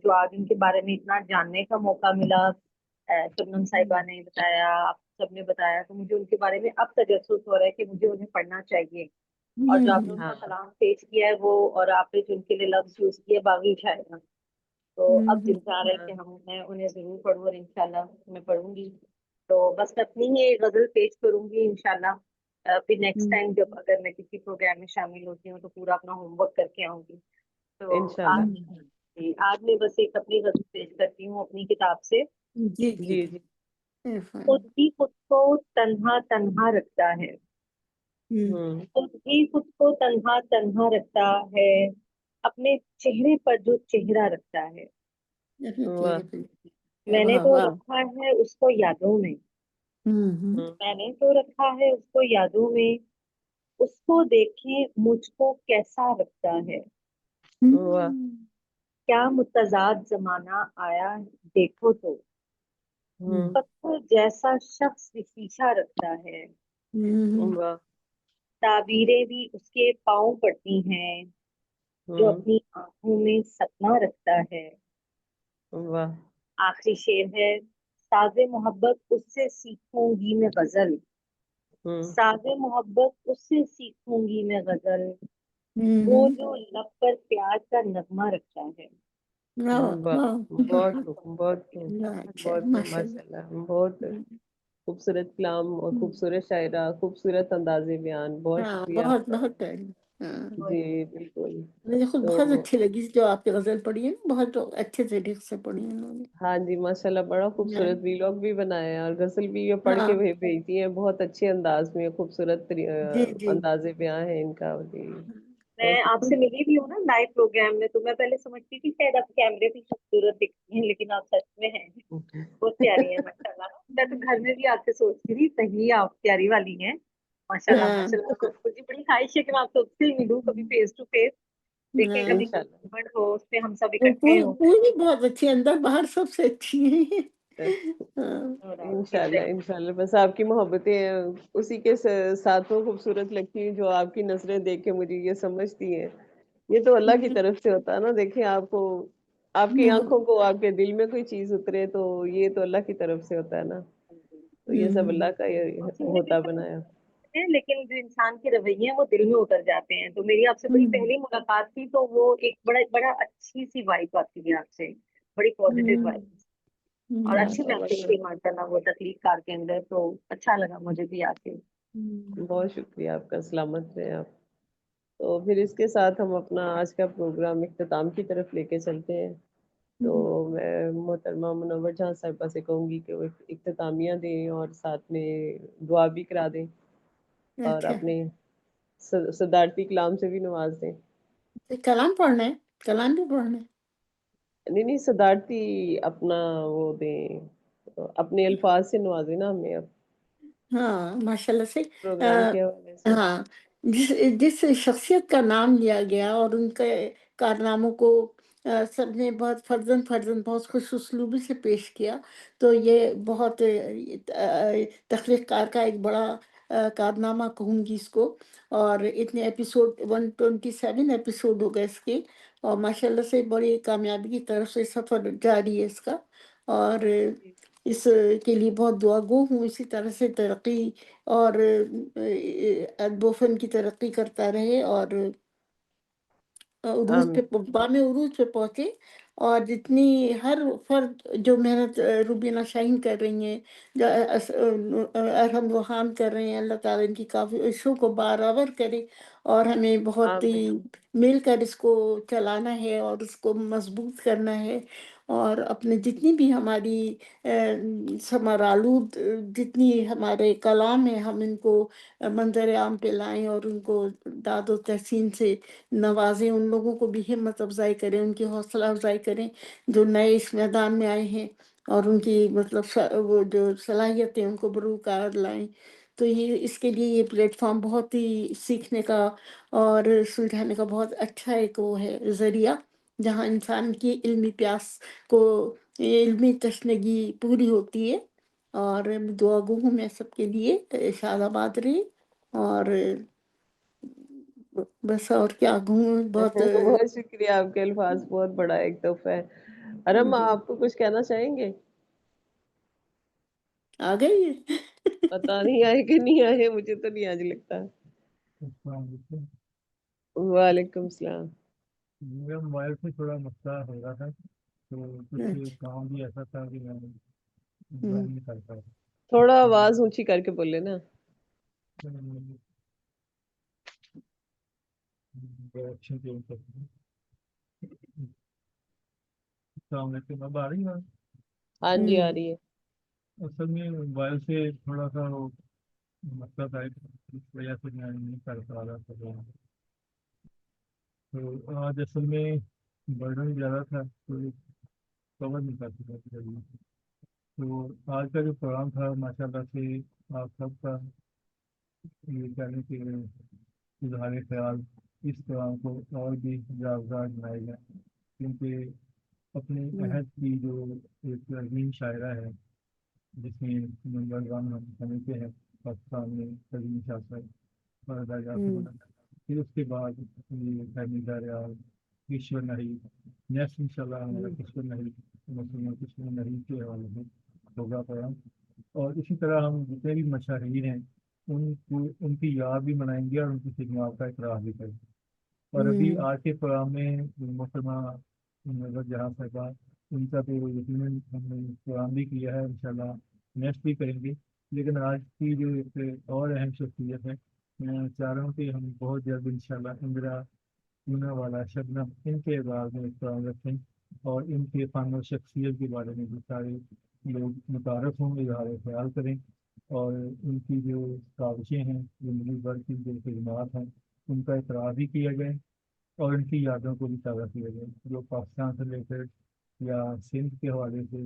جو آج ان کے بارے میں اتنا جاننے کا موقع ملا، شبنم صاحبہ نے بتایا، آپ سب نے بتایا، تو مجھے ان کے بارے میں اب تجسس ہو رہا ہے کہ مجھے انہیں پڑھنا چاہیے. اور جو آپ نے ان کا کلام پیش کیا ہے وہ، اور آپ نے جو ان کے لیے لفظ یوز کیے باغی شاعرہ، تو اب دل چاہ رہا ہے کہ میں انہیں ضرور پڑھوں، اور انشاءاللہ میں پڑھوں گی. تو بس میں اپنی ہی ایک غزل پیش کروں گی انشاءاللہ. پھر نیکسٹ ٹائم جب اگر میں کسی پروگرام میں شامل ہوتی ہوں تو پورا اپنا ہوم ورک کر کے آؤں گی. تو انشاءاللہ. آج میں بس ایک اپنی غزل پیش کرتی ہوں اپنی کتاب سے. جی جی جی خود ہی خود کو تنہا تنہا رکھتا ہے، خود ہی خود کو تنہا تنہا رکھتا ہے، اپنے چہرے پر جو چہرہ رکھتا ہے. واہ میں نے واہ تو واہ. رکھا ہے اس کو یادوں میں، میں نے تو رکھا ہے اس کو یادوں میں، اس کو دیکھیں مجھ کو کیسا رکھتا ہے. واہ کیا متضاد زمانہ آیا دیکھو تو، پتھر جیسا شخص شیشہ رکھتا ہے. واہ تعبیریں بھی اس کے پاؤں پڑتی ہیں، جو اپنی آنکھوں میں سپنا رکھتا ہے. واہ آخری شعر ہے. ساز محبت اس سے سیکھوں گی میں غزل، ساز محبت اس سے سیکھوں گی میں غزل، وہ جو لب پر پیار کا نغمہ رکھتا ہے. بہت بہت اچھا بہت ماشاء ماشاء اللہ. بہت اللہ. خوبصورت کلام اور خوبصورت شاعرہ، خوبصورت انداز بیان. بہت ہاں شکریہ آپ بہت کا. بہت پیاری. ہاں جی بالکل. مجھے خود تو بہت اچھی لگی جو آپ کی غزل پڑھی ہے نا، بہت اچھے طریقے سے پڑھی ہے انہوں نے. ہاں جی ماشاء اللہ بڑا خوبصورت ویلاگ بھی بنایا ہے، اور غزل بھی یہ پڑھ ہاں کے بھیجتی ہیں بہت اچھے انداز میں. خوبصورت جی جی. انداز بیان ہے ان کا. جی میں بہت آپ سے ملی بھی ہوں نا لائیو پروگرام میں، تو میں پہلے سمجھتی تھی شاید آپ کیمرے پہ خوبصورت دکھتی ہیں، لیکن آپ سچ میں ہیں، بہت پیاری ہیں ماشاء اللہ. میں تو گھر میں بھی آپ سے سوچتی تھی صحیح آپ پیاری والی ہیں ماشاء اللہ ہاں ماشاء اللہ. مجھے بڑی خواہش ہے کہ میں آپ سب سے ملوں کبھی فیس ٹو فیس، دیکھیں کبھی انشاء اللہ. ایونٹ ہو اس پہ ہم سب اکٹھے ہوں. پوری بہت اچھی، اندر باہر سب سے اچھی ہیں. انشاءاللہ انشاءاللہ. بس آپ کی محبتیں اسی کے ساتھ وہ خوبصورت لگتی ہیں جو آپ کی نظریں دیکھ کے مجھے یہ سمجھتی ہیں. یہ تو اللہ کی طرف سے ہوتا ہے نا. دیکھیں آپ کو، آپ کی آنکھوں کو آپ کے دل میں کوئی چیز اترے تو یہ تو اللہ کی طرف سے ہوتا ہے نا. تو یہ سب اللہ کا ہوتا بنایا. لیکن جو انسان کے رویے ہیں وہ دل میں اتر جاتے ہیں. تو میری آپ سے بڑی پہلی ملاقات تھی تو وہ ایک بڑا اچھی سی وائب آتی ہے آپ سے، بڑی پازیٹیو وائب، اور اچھی میسج تھی ماشاء اللہ وہ تخلیق کار کے اندر. تو اچھا لگا مجھے بھی آ کے. بہت شکریہ آپ کا. سلامت رہے آپ. تو پھر اس کے ساتھ ہم اپنا آج کا پروگرام اختتام کی طرف لے کے چلتے ہیں. تو میں محترمہ منور جہاں صاحبہ سے کہوں گی کہ وہ اختتامیہ دیں اور ساتھ میں دعا بھی کرا دیں، اور اچھا اپنے صدارتی کلام سے بھی نواز دیں. کلام پڑھنا ہے، کلام بھی پڑھنا ہے. نہیں صدارتی اپنا وہ دیں، اپنے الفاظ سے نوازے نا ہمیں اب ہاں ماشاء اللہ سے. پروگرام کے حوالے سے. ہاں جس شخصیت کا نام لیا گیا اور ان کے کارناموں کو سب نے بہت فرزن بہت خوش اسلوبی سے پیش کیا. تو یہ بہت تخلیق کار کا ایک بڑا کارنامہ کہوں گی اس کو. اور اتنے ایپیسوڈ 127 ایپیسوڈ ہو گئے اس کے, اور ماشاء اللہ سے بڑی کامیابی کی طرف سے سفر جاری ہے اس کا. اور اس کے لیے بہت دعا گو ہوں, اسی طرح سے ترقی اور ادب و فن کی ترقی کرتا رہے, اور عروج آمین. پہ بام عروج پہ پہنچے. اور جتنی ہر فرد جو محنت روبینہ شاہین کر رہی ہیں, جو ارحم روحان کر رہے ہیں, اللہ تعالیٰ ان کی کاوشوں کو برابر کرے, اور ہمیں بہت ہی آمین. مل کر اس کو چلانا ہے اور اس کو مضبوط کرنا ہے. اور اپنے جتنی بھی ہماری ثمرآلود جتنی ہمارے کلام ہیں, ہم ان کو منظر عام پہ لائیں اور ان کو داد و تحسین سے نوازیں, ان لوگوں کو بھی ہمت افزائی کریں, ان کی حوصلہ افزائی کریں جو نئے اس میدان میں آئے ہیں, اور ان کی مطلب وہ جو صلاحیتیں ان کو بروکار لائیں. تو یہ اس کے لیے یہ پلیٹ فارم بہت ہی سیکھنے کا اور سلجھانے کا بہت اچھا ایک وہ ہے ذریعہ, جہاں انسان کی علمی پیاس کو, علمی تشنگی پوری ہوتی ہے. اور دعا گو ہوں میں سب کے لیے, شاد آباد رہی. اور بس اور کیا کہوں, بہت بہت شکریہ, آپ کے الفاظ بہت بڑا ایک تحفہ ہے. ارم جی آپ کو کچھ کہنا چاہیں گے؟ آ گئی. پتا نہیں آئے کہ نہیں آئے, مجھے تو نہیں آج لگتا. السلام علیکم. وعلیکم السلام. میرا موبائل سے تھوڑا مسئلہ ہو رہا تھا, تو کچھ کام بھی ایسا تھا کہ میں جوائن نہیں کر پایا. تھوڑا آواز اونچی کر کے بولے نا. السلام علیکم. اب آ رہی ہے؟ ہاں جی آ رہی ہے. اصل میں موبائل سے تھوڑا سا وہ مسئلہ تھا, اس وجہ سے میں نہیں کر پا رہا تھا. تو آج اصل میں برڈن زیادہ تھا تو کور نہیں کر سکتا. تو آج کا جو پروگرام تھا ماشاء اللہ سے آپ سب کا یہ کہنے کے اظہار خیال اس پروگرام کو اور بھی یادگار بنائے گا, کیونکہ اپنے عہد کی جو ایک عظیم شاعرہ ہے جس میں نمبر 1 ہم سمجھتے ہیں پاکستان میں سلیم شاہ صاحب اور پھر اس کے بعد حمیدہ ریاض, کشور نہری, نیکسٹ ان شاء اللہ ہمارا کشور نہری مسلمان کشور نہری کے حوالے سے ہوگا پروگرام. اور اسی طرح ہم جتنے بھی مشاہیر ہیں ان کی یاد بھی منائیں گے اور ان کی خدمات کا اقرار بھی کریں گے. اور ابھی آج کے پروگرام میں محترمہ نظر جہاں صاحبہ, ان کا تو یقیناً ہم نے پروگرام بھی کیا ہے, انشاءاللہ نیکسٹ بھی کریں گے. لیکن آج کی جو ایک اور اہم شخصیت ہے, میں چاہ رہا ہوں کہ ہم بہت جلد انشاءاللہ اندرا پونا والا شبنم ان کے بعد میں پروگرام رکھیں, اور ان کے فن و شخصیت کے بارے میں بھی سارے لوگ متعارف ہوں, اظہار خیال کریں, اور ان کی جو کاوشیں ہیں, زندگی بھر کی جو خدمات ہیں, ان کا اقرار بھی کیا جائے, اور ان کی یادوں کو بھی تازہ کیا جائے, جو پاکستان سے ریلیٹڈ یا سندھ کے حوالے سے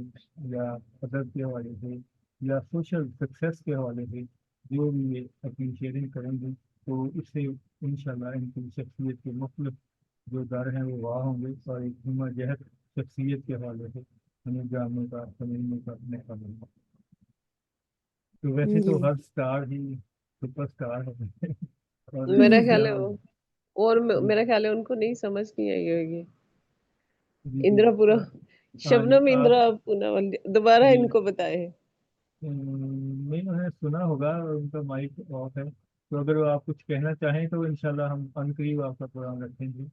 یا ادب کے حوالے سے یا سوشل سکسیس کے حوالے سے جو بھی یہ اپنی شیئرنگ کریں گے, تو اس سے انشاءاللہ ان کی شخصیت کے مختلف جو در ہیں وہ واہ ہوں گے, اور ایک ہمہ جہت شخصیت کے حوالے سے ہمیں جاننے کا سمجھنے کا موقع ملے گا. تو ویسے تو ہر سٹار ہی سپر سٹار ہے, اور میرا خیال ہے کیا اور میرا خیال ہے ان کو نہیں سمجھ نہیں آئی ہوگی. جی جی اندرا پورا ہاں جی شبنم آپ اندرا پونا والی دوبارہ جی ان کو بتائے. نہیں, انہوں نے سنا ہوگا, ان کا مائک آف ہے, تو اگر آپ کچھ کہنا چاہیں تو انشاءاللہ ہم ان قریب آپ کا پروگرام رکھیں گے.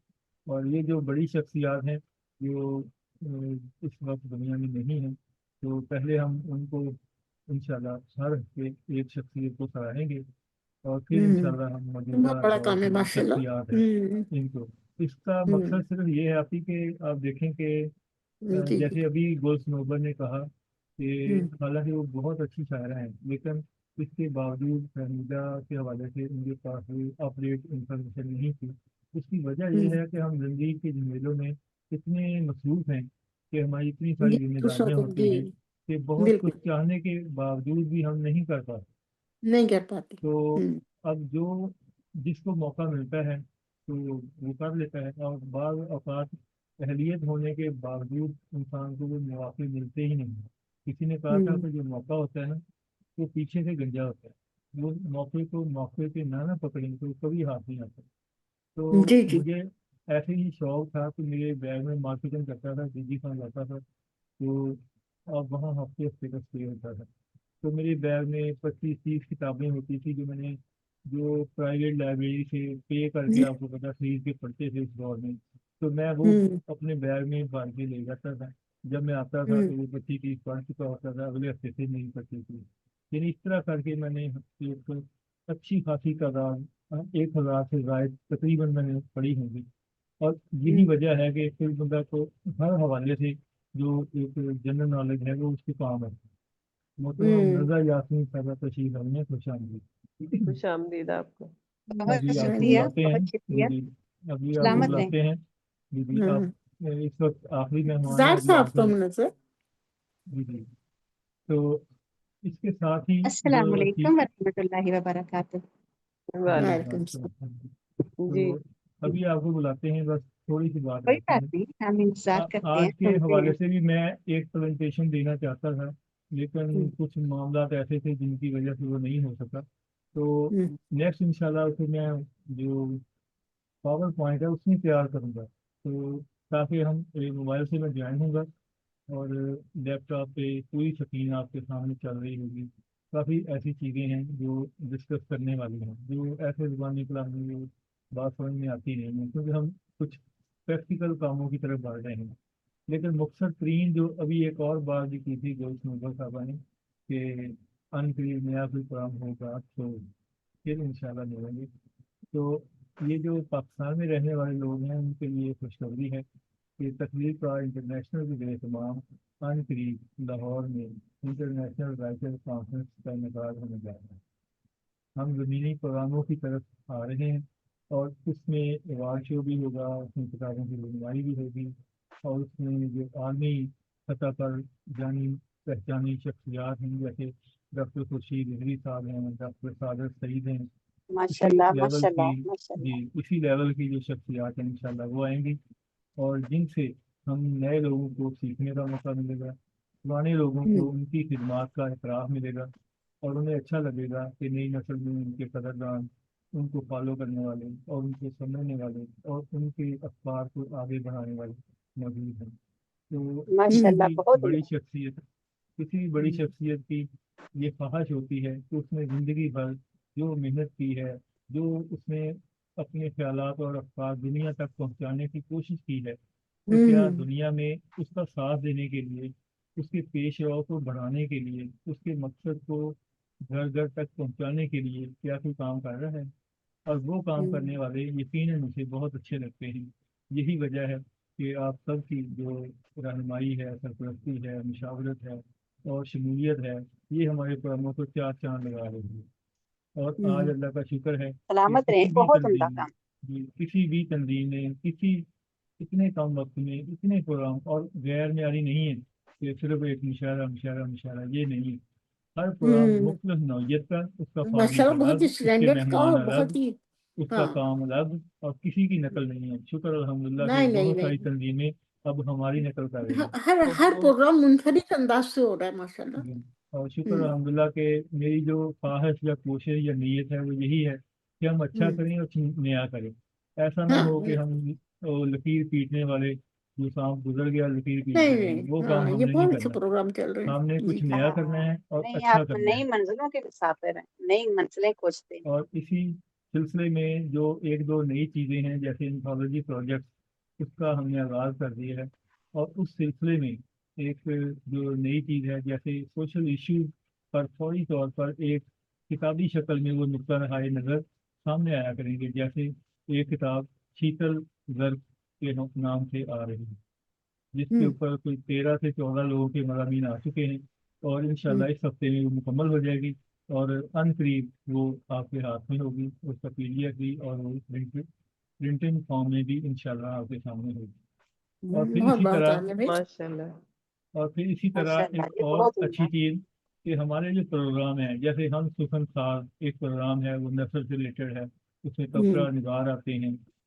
اور یہ جو بڑی شخصیات ہیں جو اس وقت دنیا میں نہیں ہیں, تو پہلے ہم ان کو انشاءاللہ ہر ہفتے ایک شخصیت کو سراہیں گے, اور پھر انشاءاللہ ہم موجودہ بہت بڑا دور کام ہے کی جو ماشاء شخصیات ہیں اللہ. ان کو, اس کا مقصد صرف یہ ہے آپ ہی کہ آپ دیکھیں کہ جی جیسے ابھی گولس نوبل نے کہا کہ حالانکہ وہ بہت اچھی شاعرہ ہیں, لیکن اس کے باوجود فہمیدہ کے حوالے سے ان کے پاس اپڈیٹ انفارمیشن نہیں تھی. اس کی وجہ یہ ہے کہ ہم زندگی کے جھمیلوں میں اتنے مصروف ہیں کہ ہماری اتنی ساری ذمہ دوسروں داریاں کو ہوتی جی ہیں کہ بہت بالکل کچھ چاہنے کے باوجود بھی ہم نہیں کر پاتے. نہیں کر پاتے. تو اب جس کو موقع ملتا ہے تو وہ کر لیتا ہے, اور بعض اوقات اہلیت ہونے کے باوجود انسان کو وہ مواقع ملتے ہی نہیں. کسی نے کہا تھا کہ جو موقع ہوتا ہے نا وہ پیچھے سے گنجا ہوتا ہے. وہ موقع پہ نہ پکڑیں تو کبھی ہاتھ نہیں آتا. تو جی جی مجھے ایسے ہی شوق تھا کہ میرے بیگ میں مارکیٹنگ کرتا تھا, جی خان جاتا تھا, تو اب وہاں ہفتے کا اسٹے ہوتا تھا. تو میرے بیگ میں 25-30 کتابیں ہوتی تھی جو پرائیویٹ لائبریری سے پے کر کے آپ کو پتا خرید کے پڑھتے تھے اس دور میں. تو میں وہ اپنے بیگ میں بھر کے لے جاتا تھا. جب میں آتا تھا تو وہ 25-30 پڑھ چکا ہوتا تھا, اگلے ہفتے سے نہیں پڑھتی تھی. یعنی اس طرح کر کے میں نے ایک اچھی خاصی تعداد 1000 سے زائد تقریباً میں نے پڑھی ہوں گی. اور یہی وجہ ہے کہ پھر بندہ کو ہر حوالے سے جو ایک جنرل نالج ہے وہ اس کے کام ہے. محترم مرزا یاسین صاحبہ تشریف لائی ہیں, خوش آمدید. خوش آمدید آپ کو. بہت ابھی آپ کو شکریہ، بلاتے ہیں. بہت شکریہ. جی ابھی آپ کو سلامت رہیں. بلاتے ہیں. جی آپ اس وقت آخری مہمان ہیں. زار ابھی صاحب آپ کا کو منظر. جی تو اس کے ساتھ ہی السلام جو علیکم ورحمۃ اللہ وبرکاتہ. وعلیکم وعلیکم السلام. جی. تو ابھی آپ کو بلاتے ہیں, بس تھوڑی سی بات کوئی کرتے بات ہیں. نہیں، ہم انتظار کرتے ہیں، آج کے سنتے حوالے ہیں. سے بھی میں ایک پریزنٹیشن دینا چاہتا تھا, لیکن کچھ معاملات ایسے تھے جن کی وجہ سے وہ نہیں ہو سکا. تو نیکسٹ انشاءاللہ اسے میں جو پاور پوائنٹ ہے اس میں تیار کروں گا, تو تاکہ ہم موبائل سے میں جوائن ہوں گا اور لیپ ٹاپ پہ پوری سکرین آپ کے سامنے چل رہی ہوگی. کافی ایسی چیزیں ہیں جو ڈسکس کرنے والی ہیں, جو ایسے زبانی کلامی میں بات سمجھ میں آتی نہیں ہے, کیونکہ ہم کچھ پریکٹیکل کاموں کی طرف بڑھ رہے ہیں. لیکن مختصر ترین جو ابھی ایک اور بات بھی کی تھی گولس نوبل صاحبہ نے کہ ان قریب نیا کوئی کام ہوگا تو پھر انشاءاللہ ملیں گے. تو یہ جو پاکستان میں رہنے والے لوگ ہیں ان کے لیے خوشخبری ہے کہ تقریب کا انٹرنیشنل کے اہتمام ان قریب لاہور میں انٹرنیشنل رائٹر کانفرنس کا انعقاد ہونے جا رہا ہے. ہم زمینی پروگراموں کی طرف آ رہے ہیں اور اس میں ایوارڈ شو بھی ہوگا, اس میں کتابوں کی رہنمائی بھی ہوگی, اور اس میں جو عالمی سطح پر جانی پہچانی شخصیات ہیں جیسے ڈاکٹر خورشید رضوی صاحب ہیں, ڈاکٹر صادر سعید ہیں, ماشاء اسی اللہ، لیول ماشاء کی اللہ، ماشاء اللہ. جی اسی لیول کی جو شخصیات ہیں انشاءاللہ وہ آئیں گی, اور جن سے ہم نئے لوگوں کو سیکھنے کا موقع ملے گا, پرانے لوگوں کو ان کی خدمات کا اعتراف ملے گا, اور انہیں اچھا لگے گا کہ نئی نسل میں ان کے قدردان, ان کو فالو کرنے والے اور ان کو سمجھنے والے اور ان کے افکار کو آگے بڑھانے والے موجود ہیں. تو ماشاء کسی اللہ، بھی بہت بڑی عمدہ. شخصیت کی یہ خواہش ہوتی ہے کہ اس نے زندگی بھر جو محنت کی ہے, جو اس نے اپنے خیالات اور افکار دنیا تک پہنچانے کی کوشش کی ہے, تو کیا دنیا میں اس کا ساتھ دینے کے لیے, اس کے پیش رو کو بڑھانے کے لیے, اس کے مقصد کو گھر گھر تک پہنچانے کے لیے کیا کوئی کام کر رہا ہے. اور وہ کام کرنے والے یقیناً مجھے بہت اچھے لگتے ہیں. یہی وجہ ہے کہ آپ سب کی جو رہنمائی ہے, سرپرستی ہے, مشاورت ہے اور شمولیت ہے, یہ ہمارے پروگراموں کو 4 چاند لگا رہی ہے. اور آج اللہ کا شکر ہے کہ سلامت رہیں، بہت عمدہ کام. کسی بھی تنظیم نے اتنے کم وقت میں اتنے پروگرام, اور غیر معیاری نہیں ہے کہ صرف ایک مشاعرہ یہ نہیں ہے. ہر پروگرام مختلف نوعیت کا, اس کا ماشاء فارمیٹ اللہ بہت الگ, ہی اس کے اسٹینڈرڈ کا مہمان اور الگ, بہت ہی اس کا کام الگ, اور کسی کی نقل نہیں ہے. شکر الحمدللہ کہ نہیں بہت ساری نہیں تنظیمیں اب ہماری نقل کر رہی ہر ہیں. پروگرام منفرد انداز سے ہو رہا ہے ماشاء اللہ. اور شکر الحمدللہ کہ میری جو خواہش یا کوشش یا نیت ہے وہ یہی ہے کہ ہم اچھا کریں اور نیا کریں. ایسا نہ ہو کہ ہم لکیر پیٹنے والے, جو سانپ گزر گیا لکیر پیٹ نہیں گئے, نہیں, وہ ہاں کام ہم یہ نے نہیں بہت اچھے کرنا. پروگرام چل رہے ہم نے ہیں. کچھ نیا کرنا ہے اور نہیں، اچھا آپ کرنا نئی ہے. منزلوں کے مسافر ہیں، نئی منزلیں کھوجتے ہیں. اور اسی سلسلے میں جو 1-2 نئی چیزیں ہیں جیسے انتھولوجی پروجیکٹ, اس کا ہم نے آغاز کر دیا ہے. اور اس سلسلے میں ایک جو نئی چیز ہے جیسے سوشل ایشوز پر فوری طور پر ایک کتابی شکل میں وہ نقطہ نہائے نظر سامنے آیا کریں گے. جیسے ایک کتاب شیتل گرگ کے نام سے آ رہی ہے, جس کے اوپر کوئی 13 سے 14 لوگوں کے مضامین آ چکے ہیں, اور انشاءاللہ اس ہفتے میں وہ مکمل ہو جائے گی, اور ان قریب وہ آپ کے ہاتھ میں ہوگی. اس کا PDF بھی اور وہ پرنٹنگ فارم میں بھی انشاءاللہ آپ کے سامنے ہوگی. اور پھر بہت اسی بہت طرح آنے بھائی. ماشاء اللہ، ایک یہ اور بہت عمدہ. اچھی چیز کہ ہمارے جو پروگرام ہیں, جیسے ہم سخن ساز ایک پروگرام ہے, وہ نثر سے ریلیٹڈ ہے, اس میں تبصرہ نگار آتے ہیں,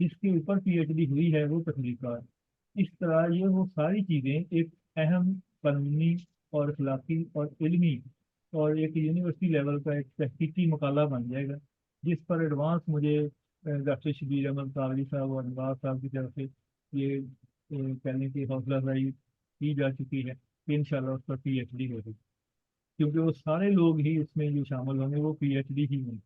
جس کے اوپر PhD ہوئی ہے وہ تخلیقات. اس طرح یہ وہ ساری چیزیں ایک اہم قانونی اور اخلاقی اور علمی اور ایک یونیورسٹی لیول کا ایک تحقیقی مقالہ بن جائے گا، جس پر ایڈوانس مجھے ڈاکٹر شبیر احمد کاغذی صاحب اور انوار صاحب کی طرف سے یہ کہنے کی حوصلہ افزائی کی جا چکی ہے کہ انشاءاللہ اس پر PhD ہوگی، کیونکہ وہ سارے لوگ ہی اس میں جو شامل ہوں گے وہ PhD ہی ہوں.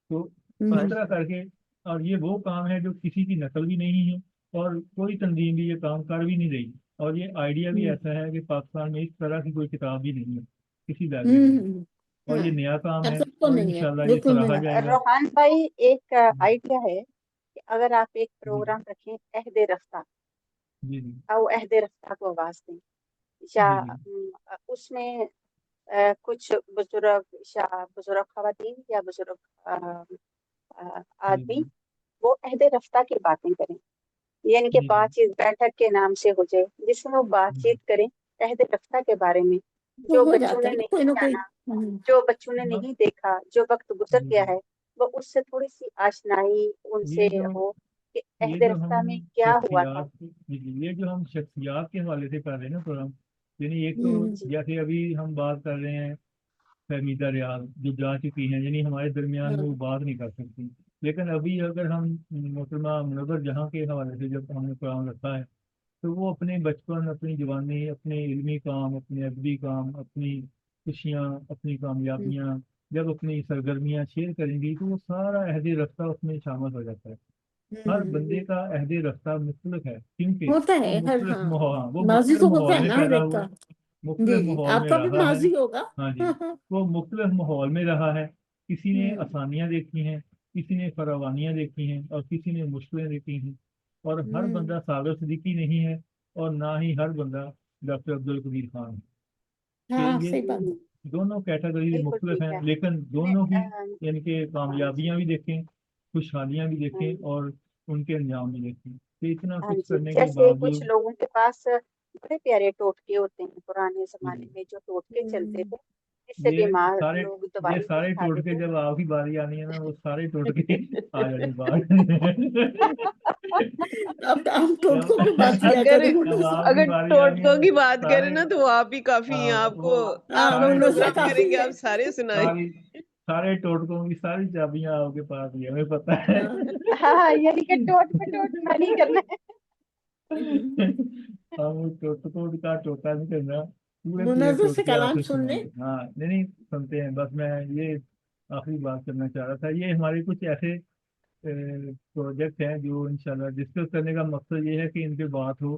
تو اس طرح کر کے، اور یہ وہ کام ہے جو کسی کی نقل بھی نہیں ہے اور کوئی تنظیم بھی یہ کام کر بھی نہیں رہی، اور یہ آئیڈیا بھی ایسا ہے کہ پاکستان میں اس طرح کی کوئی کتاب بھی نہیں ہے کسی لائبریری میں، اور یہ نیا کام ہے اور انشاءاللہ یہ سراہا جائے گا. روحان بھائی ایک آئیڈیا ہے کہ اگر آپ ایک پروگرام رکھیں عہد رفتہ جی جی او عہد رفتہ کو آواز دیں، یا جی اس میں کچھ بزرگ یا بزرگ خواتین یا بزرگ آدمی وہ عہد رفتہ کی باتیں کریں، یعنی کہ بات چیت بیٹھک کے نام سے ہو جائے، جس میں وہ بات چیت کریں عہد رفتہ کے بارے میں، جو ہو بچوں جاتا نے ہے کوئی نہیں نہ کوئی. جانا، جو بچوں نے نہیں دیکھا، جو وقت گزر گیا ہے، وہ اس سے تھوڑی سی آشنائی ان سے ہو کہ عہد یہ جو رفتہ ہم میں کیا ہوا تھا. یہ جو ہم شخصیات کے حوالے سے کر رہے ہیں نا پروگرام، یعنی ایک تو جیسے ابھی ہم بات کر رہے ہیں فہمیدہ ریاض جو جا چکی ہیں، یعنی ہمارے درمیان میں وہ بات نہیں کر سکتی، لیکن ابھی اگر ہم محترمہ منور جہاں کے حوالے سے جب ہم نے پروگرام رکھا ہے تو وہ اپنے بچپن، اپنی جوانی، اپنے علمی کام، اپنے ادبی کام، اپنی خوشیاں، اپنی کامیابیاں، جب اپنی سرگرمیاں شیئر کریں گی تو وہ سارا عہد رفتہ اس میں شامل ہو جاتا ہے. ہر بندے کا عہد رفتہ مختلف ہے، کیونکہ ہوتا وہ ہے ہر، مختلف ماحول، وہ ماضی مختلف تو ہوتا ماحول ہے میں نا ہر پیدا ایک ہوا، کا. مختلف جی ماحول آپ میں کا بھی رہا ہے. ماضی ہوگا. ہاں جی، وہ مختلف ماحول میں رہا ہے. کسی نے آسانیاں دیکھی ہیں، کسی نے فراوانیاں دیکھی ہیں، اور کسی نے مشکلیں دیکھی ہیں، اور ہر بندہ ساگر صدیقی نہیں ہے، اور نہ ہی ہر بندہ ڈاکٹر عبدالقدیر خان ہے. کہ ہاں یہ صحیح بات. دونوں کیٹیگریز بالکل مختلف ٹھیک ہیں، ہے. لیکن میں دونوں کی یعنی کہ کامیابیاں بھی دیکھیں، خوشحالیاں بھی ہاں دیکھیں، اور ان کے انجام بھی دیکھیں. تو اتنا ہاں کچھ جی، کرنے کے جیسے کچھ باوجود لوگوں کے پاس بڑے پیارے ٹوٹکے ہوتے ہیں، پرانے زمانے میں جو ٹوٹکے چلتے تھے جس سے بیمار لوگ یہ دوائی نہیں سارے کھاتے ٹوٹکے تھے. جب آپ کی باری آنی ہے نا، وہ سارے ٹوٹکے آ جانی بات. اب ہم ٹوٹکوں کی بات کیا اگر کریں. جب آپ کی اگر باری آنی ہے ٹوٹکوں نا، کی بات کریں سارے نا تو آپ ہی کافی ہیں. آپ کو آپ کا منزہ پروگرام کافی کریں گے، ہے. آپ سارے سنائیں. سارے ٹوٹکوں کی ساری چابیاں آپ کے پاس ہی ہمیں پتہ ہے. ہاں یعنی کہ ٹوٹ پہ ٹوٹنا نہیں کرنا ہے. ہم ٹوٹکوں کا ٹوٹا نہیں کرنا، پورے منظر سے ٹوٹکے آپ کلام سے سن سنائیں لیں. گے. ہاں نہیں سنتے ہیں. بس میں یہ آخری بات کرنا چاہ رہا تھا، یہ ہمارے کچھ ایسے پروجیکٹ ہیں جو انشاءاللہ ڈسکس کرنے کا مقصد یہ ہے کہ ان پہ بات ہو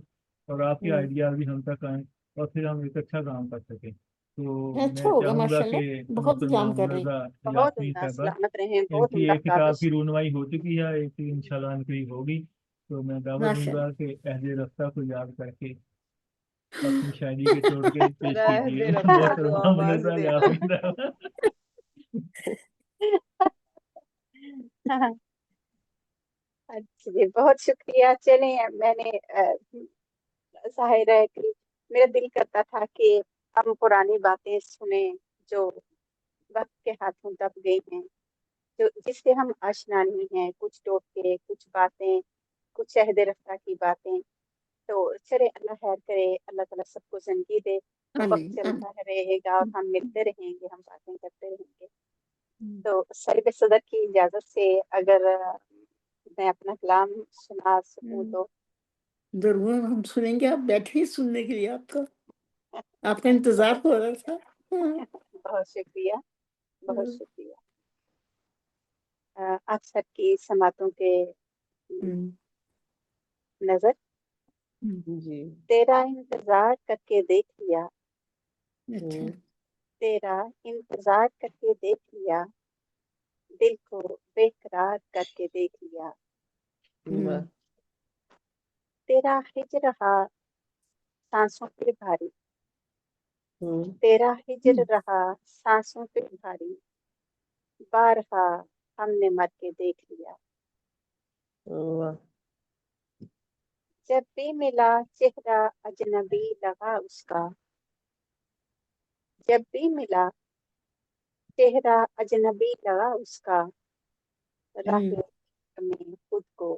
اور آپ کے آئیڈیاز بھی ہم تک آئیں اور پھر ہم ایک اچھا کام کر سکیں. تو اچھا میں ہوگا چاہوں گا ماشاء کہ اللہ، بہت محترمہ کام کر رہے ہیں. منرزا بہت یاسمین عمدہ، صاحبہ، سلامت رہے، ان بہت کی عمدہ ایک کتاب کاوش. کی رونمائی ہو چکی ہے، ایک انشاءاللہ ان کی ہوگی. تو میں دعوت دوں ماشاء گا کہ عہد رفتہ کو یاد کر کے اپنی شاعری کے ٹوٹکے پیش عہد کیجیے. رفتہ کو محترمہ آواز منرزا دینا. یاسمین صاحبہ. اچھا جی، بہت شکریہ. چلیں میں نے ظاہر ہے کہ میرا دل کرتا تھا کہ ہم پرانی باتیں سنیں جو وقت کے ہاتھوں دب گئی ہیں، جو جس سے ہم آشنا نہیں ہیں، کچھ ٹوٹکے، کچھ باتیں، کچھ عہد رفتہ کی باتیں. تو چلے اللہ خیر کرے، اللہ تعالیٰ سب کو زندگی دے. وقت آمین چلتا رہے گا اور ہم ملتے رہیں گے، ہم باتیں کرتے رہیں گے. تو صاحب صدر کی اجازت سے اگر میں اپنا کلام سنا سکوں تو. ضرور ہم سنیں گے. آپ بیٹھے سننے کے لیے، آپ کا انتظار ہو رہا تھا. بہت شکریہ، بہت شکریہ. آپ سب کی سماعتوں کے نظر جی. تیرا انتظار کر کے دیکھ لیا، اچھا. تیرا انتظار کر کے دیکھ لیا، دل کو بے قرار کر کے دیکھ لیا. تیرا ہجر رہا سانسوں پہ بھاری، تیرا ہجر رہا سانسوں پہ بھاری، بارہا ہم نے مر کے دیکھ لیا. جب بھی ملا چہرہ اجنبی لگا اس کا، جب بھی ملا چہرہ اجنبی لگا اس کا، راہ میں خود کو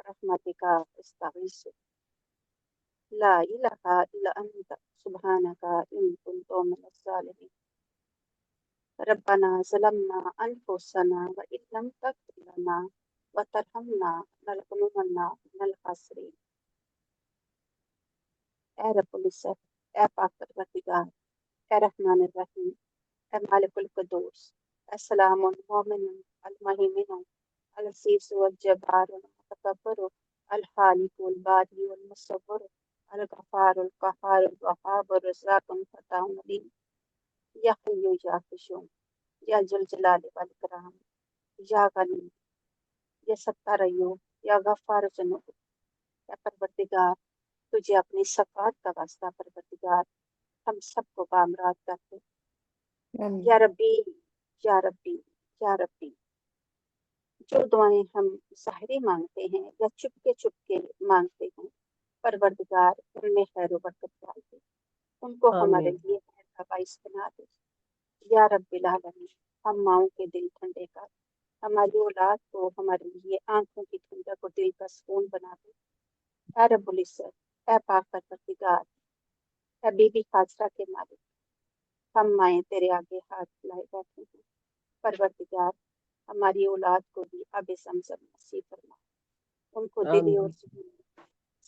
برحمتک استغیث لا الہ الا انت سبحانک ان کنت من الظالمین ربنا ظلمنا انفسنا وان لم تغفر لنا وترحمنا لنکونن من الخاسرین۔ اے رب العزت، اے پاک پروردگار، اے رحمان الرحیم، اے مالک القدوس، السلام المومن المہیمن العزیز والجبار المتکبر الخالق الباری والمصور الغفار القہار الوہاب الرزاق الفتاح العلیم، یا حی یا قیوم، یا ذوالجلال والاکرام، یا غنی، یا ستار ایوب، یا غفار ذنوب، یا پروردگار تجھے اپنی صفات کا واسطہ پروردگار ہم سب کو بامراد کرتے۔ یا ربی یا ربی یا ربی، جو دعائیں ہم ظاہری مانگتے ہیں یا چپ کے مانگتے ہیں، پروردگار ان میں خیر و برکت ڈال دے، ان کو ہمارے آمین لیے خیر کا باعث بنا دے۔ یا رب العالمین، ہم ماؤں کے دل ٹھنڈے کر، ہماری اولاد کو ہمارے لیے آنکھوں کی ٹھنڈک اور دل کا سکون بنا دے۔ اے رب العزت، اے پاک پروردگار، اے بی بی خاجرہ کے مالک، ہم مائیں تیرے آگے ہاتھ پھیلائے بیٹھے ہیں۔ پروردگار ہماری اولاد کو بھی آب زمزم نصیب فرما، ان کو دلی اور آمین ذہنی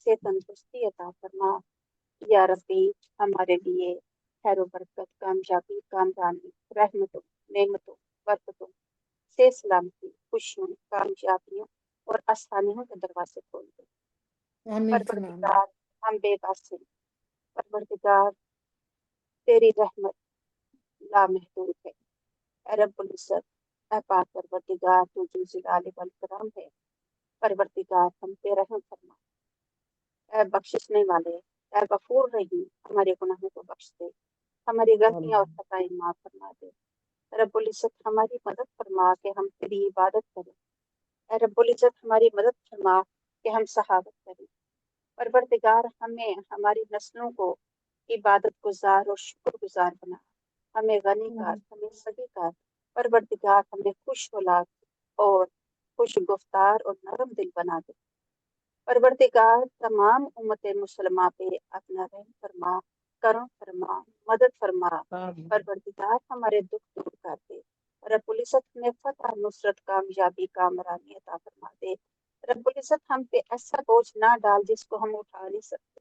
سے تندرستی عطا فرما۔ یا ربی ہمارے لیے خیر و برکت، کامیابی، کامرانی، رحمتوں، نعمتوں، برکتوں سے سلامتی، خوشیوں، کامیابیوں اور آسانیوں کے دروازے کھول دے۔ آمین ثم آمین۔ پروردگار ہم بے بس ہیں، پروردگار تیری رحمت لامحدود ہے۔ اے رب العزت، اے پاک پروردگار تو ذو الجلال والاکرام ہے، پروردگار ہم پہ رحم فرما۔ اے بخشنے والے، اے غفور رحیم، ہمارے گناہوں کو بخش دے، ہماری غلطیاں اور آمین خطائیں معاف فرما دے۔ رب العزت ہماری مدد فرما کہ ہم تیری عبادت کریں۔ اے رب العزت ہماری مدد فرما کہ ہم صحابت کریں۔ پروردگار ہمیں ہماری نسلوں کو عبادت گزار اور شکر گزار بنا، ہمیں غنی کر، ہمیں سگی کر۔ پروردگار ہمیں خوش اولاد اور خوش گفتار اور نرم دل بنا دے۔ پروردگار تمام امت مسلمہ پہ اپنا رحم فرما، کرم فرما، مدد فرما۔ آمین پروردگار ہمارے دکھ دور کر دے۔ رب العزت ہمیں فتح، نصرت، کامیابی، کامرانی عطا فرما دے۔ رب العزت ہم پہ ایسا بوجھ نہ ڈال جس کو ہم اٹھا نہیں سکتے۔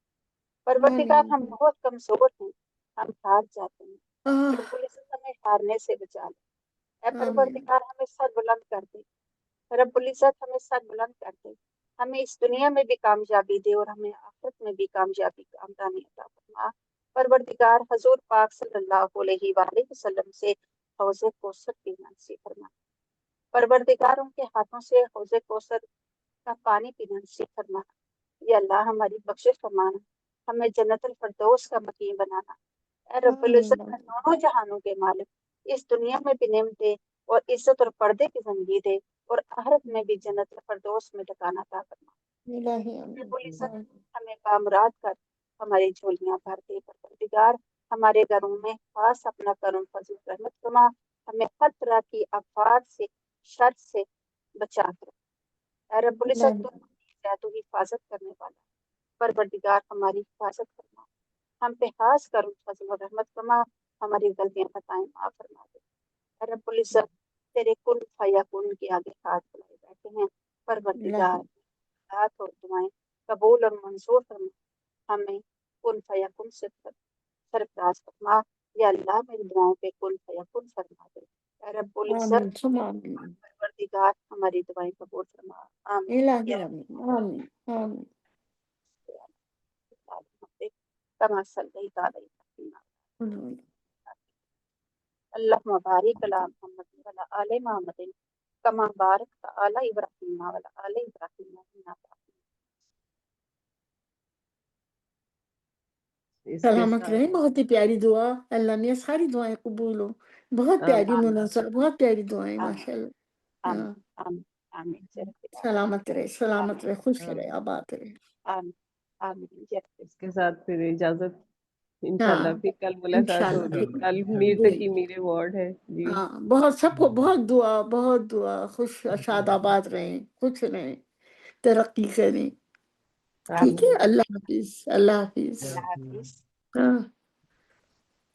پروردگار ہم بہت کمزور ہیں، ہم ہار جاتے ہیں۔ رب العزت ہمیں ہارنے سے بچا لے۔ اے پروردگار ہمیں سر بلند کر دے۔ رب العزت ہمیں سر بلند کر دے، ہمیں اس دنیا میں بھی کامیابی دے اور ہمیں آخرت میں بھی کامیابی، کامرانی عطا فرما۔ پروردگار حضور پاک صلی اللہ علیہ وآلہ وسلم سے حوض کوثر پینا نصیب فرما۔ پروردگار ان کے ہاتھوں سے حوض کوثر کا پانی پینا نصیب فرما۔ یا اللہ ہماری بخشش فرمانا، ہمیں جنت الفردوس کا مقیم بنانا۔ اے رب العزت میں دونوں جہانوں کے مالک، اس دنیا میں بھی نعمتیں اور عزت اور پردے کی زندگی دے اور آخرت میں بھی جنت الفردوس میں ٹھکانا عطا فرما۔ رب العزت ہمیں کامراد کر ہماری جھولیاں بھر دے۔ پروردگار ہمارے گھروں میں خاص اپنا کرم فضل رحمت فرما، ہمیں ہر طرح کی آفات سے، شر سے بچا کر۔ اے رب العزت تو حفاظت کرنے والا، پروردگار ہماری حفاظت فرما، ہم پہ خاص کرم فضل و رحمت فرما، ہماری غلطیاں خطائیں معاف فرما دے۔ اے رب العزت تیرے کن فیکون کے آگے ہاتھ بلائے بیٹھے ہیں، پروردگار بات اور دعائیں قبول اور منظور فرما، ہمیں کن فیکون سے سرفراز فرما۔ یا اللہ میری دعاؤں پہ کن فیکون فرما دے۔ اے رب العزت آمین ثم آمین۔ پروردگار ہماری دعائیں قبول فرما۔ آمین الہی یا آمین آمین آمین۔ كما صليت على إبراهيم اللهم بارك على محمد وعلى آل محمد كما باركت على إبراهيم وعلى آل إبراهيم إنك حميد مجيد۔ اس کے سلامت ساتھ رہیں، بہت ہی پیاری دعا، اللہ میاں ساری دعائیں قبول ہو، بہت پیاری آمین مناظر، بہت پیاری دعائیں آمین ماشاء اللہ۔ آمین ہاں، آمین آمین جے رب سلامت رہے، العالمین۔ سلامت آمین رہے، خوش رہے، آمین۔ آباد رہے۔ آمین آمین جے رب اس کے ساتھ پھر اجازت، انشاءاللہ ہاں پھر کل ملاقات انشاءاللہ ہوگی۔ پھر کل میر جی تقی میرے وارڈ ہے جی۔ ہاں، بہت سب کو بہت دعا، بہت دعا، خوش شاد آباد رہیں، خوش رہیں، ترقی کریں. ٹھیک ہے. اللہ حافظ. اللہ حافظ. اللہ حافظ. ہاں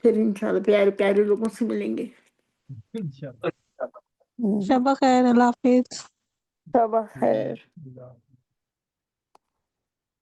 پھر انشاءاللہ پیارے پیارے لوگوں سے ملیں گے. انشاءاللہ. شب خیر. اللہ حافظ. صباح خیر. اللہ